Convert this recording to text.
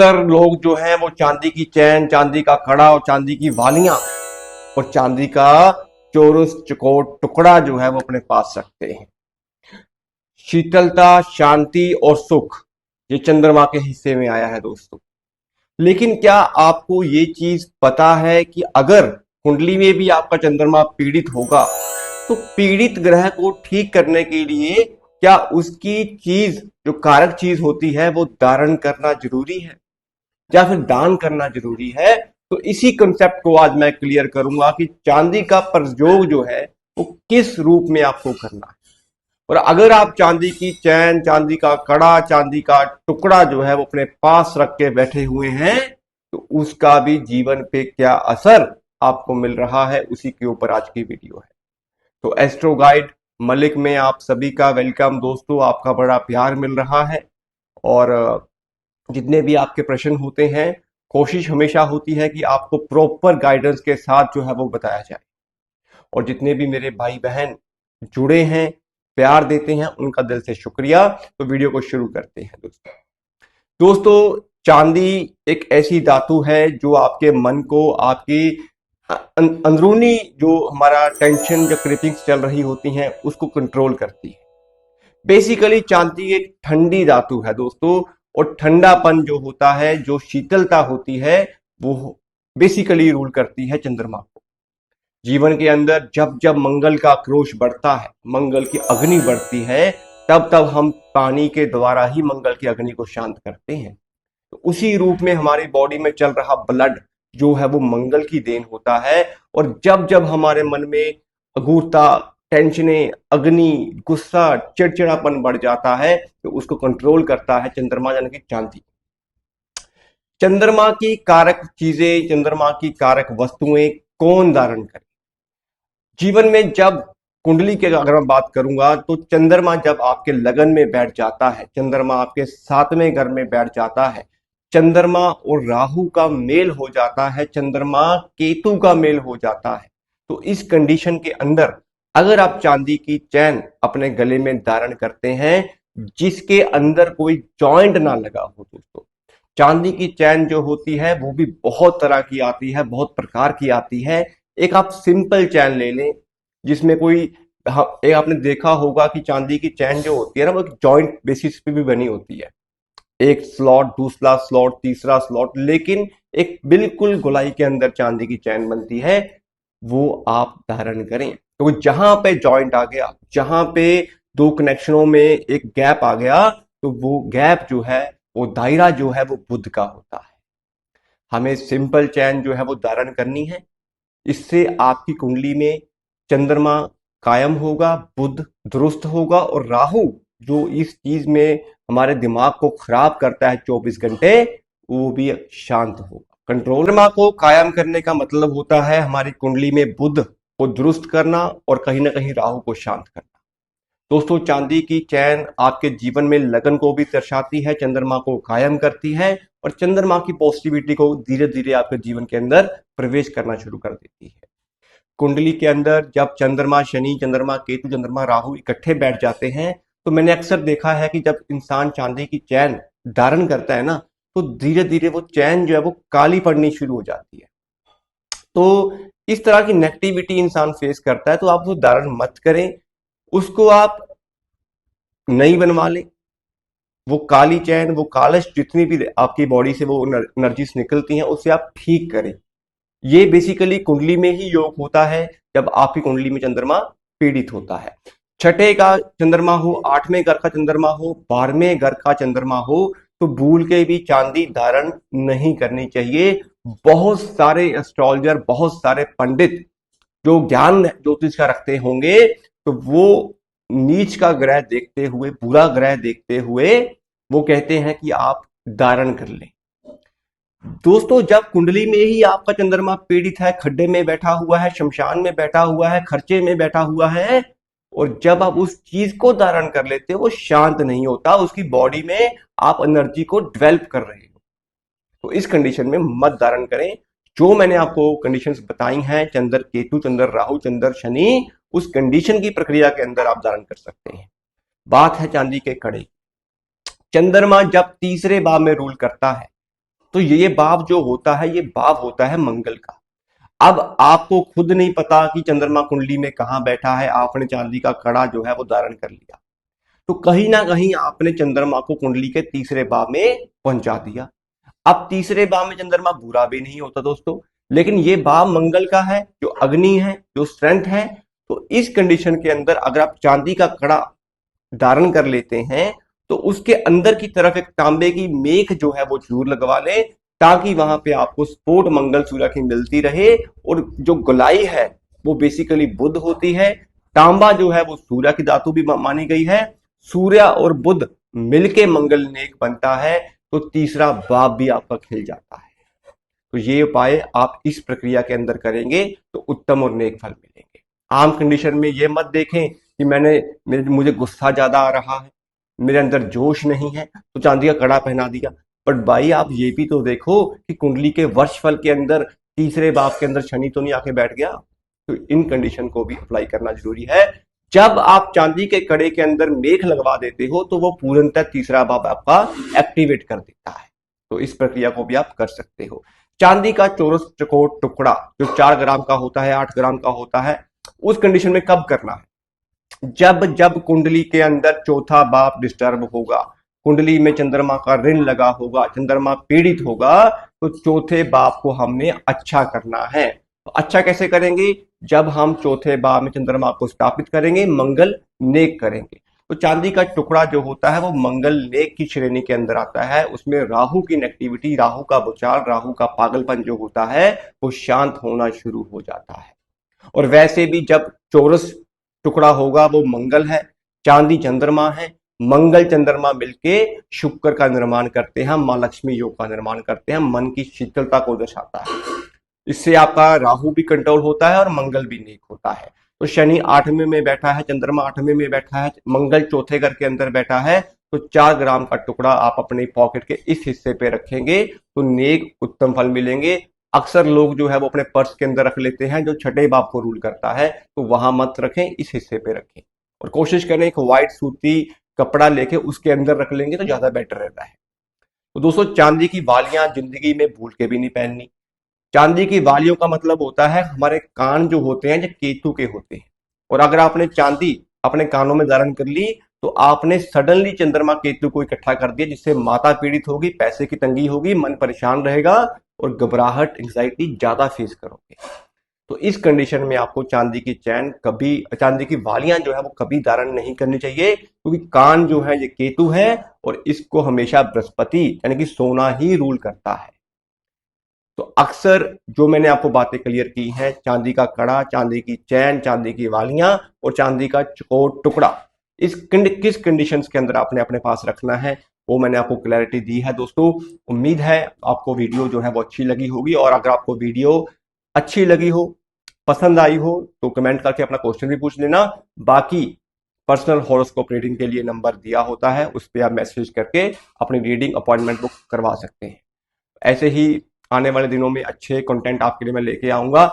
अधिकतर लोग जो हैं वो चांदी की चैन, चांदी का कड़ा और चांदी की वालियां और चांदी का चौरस चकोर टुकड़ा जो है वो अपने पास रखते हैं। शीतलता, शांति और सुख ये चंद्रमा के हिस्से में आया है दोस्तों। लेकिन क्या आपको ये चीज पता है कि अगर कुंडली में भी आपका चंद्रमा पीड़ित होगा तो पीड़ित ग्रह को ठीक करने के लिए क्या उसकी चीज जो कारक चीज होती है वो धारण करना जरूरी है या फिर दान करना जरूरी है? तो इसी कंसेप्ट को आज मैं क्लियर करूंगा कि चांदी का प्रयोग जो है वो किस रूप में आपको करना है। और अगर आप चांदी की चैन, चांदी का कड़ा, चांदी का टुकड़ा जो है वो अपने पास रख के बैठे हुए हैं तो उसका भी जीवन पे क्या असर आपको मिल रहा है, उसी के ऊपर आज की वीडियो है। तो एस्ट्रो गाइड मलिक में आप सभी का वेलकम दोस्तों। आपका बड़ा प्यार मिल रहा है और जितने भी आपके प्रश्न होते हैं कोशिश हमेशा होती है कि आपको प्रॉपर गाइडेंस के साथ जो है वो बताया जाए। और जितने भी मेरे भाई बहन जुड़े हैं, प्यार देते हैं, उनका दिल से शुक्रिया। तो वीडियो को शुरू करते हैं दोस्तों चांदी एक ऐसी धातु है जो आपके मन को, आपकी अंदरूनी जो हमारा टेंशन जो क्रिपिंग्स चल रही होती हैं उसको कंट्रोल करती है। बेसिकली चांदी एक ठंडी धातु है दोस्तों और ठंडापन जो होता है, जो शीतलता होती है वो बेसिकली रूल करती है चंद्रमा को। जीवन के अंदर जब जब मंगल का क्रोश बढ़ता है, मंगल की अग्नि बढ़ती है, तब तब हम पानी के द्वारा ही मंगल की अग्नि को शांत करते हैं। तो उसी रूप में हमारी बॉडी में चल रहा ब्लड जो है वो मंगल की देन होता है। और जब जब हमारे मन में अगूरता, टेंशनें, अग्नि, गुस्सा, चिड़चिड़ापन बढ़ जाता है तो उसको कंट्रोल करता है चंद्रमा यानी कि चांदी। चंद्रमा की कारक चीजें, चंद्रमा की कारक वस्तुएं कौन धारण करे? जीवन में जब कुंडली के अगर मैं बात करूंगा तो चंद्रमा जब आपके लगन में बैठ जाता है, चंद्रमा आपके 7वें घर में बैठ जाता है, चंद्रमा और राहु का मेल हो जाता है, चंद्रमा केतु का मेल हो जाता है, तो इस कंडीशन के अंदर अगर आप चांदी की चैन अपने गले में धारण करते हैं जिसके अंदर कोई जॉइंट ना लगा हो दोस्तों। चांदी की चैन जो होती है वो भी बहुत तरह की आती है, बहुत प्रकार की आती है। एक आप सिंपल चैन ले लें जिसमें कोई, एक आपने देखा होगा कि चांदी की चैन जो होती है ना वो जॉइंट बेसिस पे भी बनी होती है, एक स्लॉट, दूसरा स्लॉट, तीसरा स्लॉट, लेकिन एक बिल्कुल गोलाई के अंदर चांदी की चैन बनती है, वो आप धारण करें। तो जहां पे जॉइंट आ गया, जहां पे दो कनेक्शनों में एक गैप आ गया तो वो गैप जो है, वो दायरा जो है वो बुध का होता है। हमें सिंपल चैन जो है वो धारण करनी है। इससे आपकी कुंडली में चंद्रमा कायम होगा, बुध दुरुस्त होगा और राहु जो इस चीज में हमारे दिमाग को खराब करता है 24 घंटे, वो भी शांत होगा। कंट्रोल चंद्रमा को कायम करने का मतलब होता है हमारी कुंडली में बुध को दुरुस्त करना और कहीं ना कहीं राहु को शांत करना। दोस्तों चांदी की चैन आपके जीवन में लगन को भी दर्शाती है, चंद्रमा को कायम करती है और चंद्रमा की पॉजिटिविटी को धीरे धीरे आपके जीवन के अंदर प्रवेश करना शुरू कर देती है। कुंडली के अंदर जब चंद्रमा शनि, चंद्रमा केतु, चंद्रमा राहु इकट्ठे बैठ जाते हैं तो मैंने अक्सर देखा है कि जब इंसान चांदी की चैन धारण करता है ना तो धीरे धीरे वो चैन जो है वो काली पड़नी शुरू हो जाती है। तो इस तरह की नेगेटिविटी इंसान फेस करता है तो आप वो धारण मत करें, उसको आप नई बनवा लें। वो काली चैन, वो कालश जितनी भी आपकी बॉडी से वो एनर्जीज निकलती हैं उसे आप ठीक करें। ये बेसिकली कुंडली में ही योग होता है जब आपकी कुंडली में चंद्रमा पीड़ित होता है। छठे का चंद्रमा हो, 8वें घर का चंद्रमा हो, 12वें घर का चंद्रमा हो तो भूल के भी चांदी धारण नहीं करनी चाहिए। बहुत सारे एस्ट्रोलॉजर, बहुत सारे पंडित जो ज्ञान ज्योतिष का रखते होंगे तो वो नीच का ग्रह देखते हुए, बुरा ग्रह देखते हुए वो कहते हैं कि आप धारण कर लें। दोस्तों जब कुंडली में ही आपका चंद्रमा पीड़ित है, खड्डे में बैठा हुआ है, शमशान में बैठा हुआ है, खर्चे में बैठा हुआ है और जब आप उस चीज को धारण कर लेते हो वो शांत नहीं होता, उसकी बॉडी में आप एनर्जी को डेवलप कर रहे हो। तो इस कंडीशन में मत धारण करें। जो मैंने आपको कंडीशंस बताई हैं, चंद्र केतु, चंद्र राहु, चंद्र शनि, उस कंडीशन की प्रक्रिया के अंदर आप धारण कर सकते हैं। बात है चांदी के कड़े। चंद्रमा जब तीसरे भाव में रूल करता है तो ये भाव जो होता है ये भाव होता है मंगल का। अब आपको खुद नहीं पता कि चंद्रमा कुंडली में कहां बैठा है, आपने चांदी का कड़ा जो है वो धारण कर लिया, तो कहीं ना कहीं आपने चंद्रमा को कुंडली के तीसरे भाव में पहुंचा दिया। अब तीसरे भाव में चंद्रमा बुरा भी नहीं होता दोस्तों, लेकिन ये भाव मंगल का है, जो अग्नि है, जो स्ट्रेंथ है। तो इस कंडीशन के अंदर अगर आप चांदी का कड़ा धारण कर लेते हैं तो उसके अंदर की तरफ एक तांबे की मेख जो है वो जरूर लगवा लें, ताकि वहां पे आपको सपोर्ट मंगल सूर्य की मिलती रहे। और जो गोलाई है वो बेसिकली बुध होती है, तांबा जो है वो सूर्य की धातु भी मानी गई है। सूर्य और बुध मिलके मंगल नेक बनता है, तो तीसरा भाव भी आपका खिल जाता है। तो ये उपाय आप इस प्रक्रिया के अंदर करेंगे तो उत्तम और नेक फल मिलेंगे। आम कंडीशन में ये मत देखें कि मुझे गुस्सा ज्यादा आ रहा है, मेरे अंदर जोश नहीं है, तो चांदी का कड़ा पहना दिया। बट भाई आप ये भी तो देखो कि कुंडली के वर्षफल के अंदर तीसरे भाव के अंदर शनि तो नहीं आके बैठ गया। तो इन कंडीशन को भी अप्लाई करना जरूरी है। जब आप चांदी के कड़े के अंदर मेख लगवा देते हो तो वो पूर्णतः तीसरा भाव आपका एक्टिवेट कर देता है। तो इस प्रक्रिया को भी आप कर सकते हो। चांदी का चौरस चकोर टुकड़ा जो 4 ग्राम का होता है, 8 ग्राम का होता है, उस कंडीशन में कब करना है? जब जब कुंडली के अंदर चौथा भाव डिस्टर्ब होगा, कुंडली में चंद्रमा का ऋण लगा होगा, चंद्रमा पीड़ित होगा, तो चौथे भाव को हमने अच्छा करना है। तो अच्छा कैसे करेंगे? जब हम चौथे भाव में चंद्रमा को स्थापित करेंगे, मंगल नेक करेंगे। तो चांदी का टुकड़ा जो होता है वो मंगल नेक की श्रेणी के अंदर आता है। उसमें राहु की नेगेटिविटी, राहु का भूचाल, राहु का पागलपन जो होता है वो शांत होना शुरू हो जाता है। और वैसे भी जब चौरस टुकड़ा होगा वो मंगल है, चांदी चंद्रमा है, मंगल चंद्रमा मिलके शुक्र का निर्माण करते हैं, मां लक्ष्मी योग का निर्माण करते हैं, मन की शीतलता को दर्शाता है। इससे आपका राहु भी कंट्रोल होता है और मंगल भी नेक होता है। तो शनि 8वें में बैठा है, चंद्रमा 8वें में बैठा है, मंगल चौथे घर के अंदर बैठा है, तो 4 ग्राम का टुकड़ा आप अपने पॉकेट के इस हिस्से पे रखेंगे तो नेक उत्तम फल मिलेंगे। अक्सर लोग जो है वो अपने पर्स के अंदर रख लेते हैं, जो छठे भाव को रूल करता है, तो वहां मत रखें, इस हिस्से पे रखें। और कोशिश करें एक व्हाइट सूती कपड़ा लेके उसके अंदर रख लेंगे तो ज्यादा बेटर रहता है। तो दोस्तों, चांदी की वालियां जिंदगी में भूल के भी नहीं पहननी। चांदी की वालियों का मतलब होता है हमारे कान जो होते हैं जो केतु के होते हैं, और अगर आपने चांदी अपने कानों में धारण कर ली तो आपने सडनली चंद्रमा केतु को इकट्ठा कर दिया, जिससे माता पीड़ित होगी, पैसे की तंगी होगी, मन परेशान रहेगा और घबराहट, एंग्जाइटी ज्यादा फेस करोगे। तो इस कंडीशन में आपको चांदी की चैन कभी, चांदी की वालियां जो है वो कभी धारण नहीं करनी चाहिए, क्योंकि कान जो है ये केतु है और इसको हमेशा बृहस्पति यानी कि सोना ही रूल करता है। तो अक्सर जो मैंने आपको बातें क्लियर की हैं, चांदी का कड़ा, चांदी की चैन, चांदी की वालियां और चांदी का चकोर टुकड़ा, किस कंडीशंस के अंदर आपने अपने पास रखना है, वो मैंने आपको क्लैरिटी दी है दोस्तों। उम्मीद है आपको वीडियो जो है वो अच्छी लगी होगी, और अगर आपको वीडियो अच्छी लगी हो, पसंद आई हो, तो कमेंट करके अपना क्वेश्चन भी पूछ लेना। बाकी पर्सनल हॉरोस्कोप रीडिंग के लिए नंबर दिया होता है, उस पर आप मैसेज करके अपनी रीडिंग अपॉइंटमेंट बुक करवा सकते हैं। ऐसे ही आने वाले दिनों में अच्छे कंटेंट आपके लिए मैं लेके आऊंगा।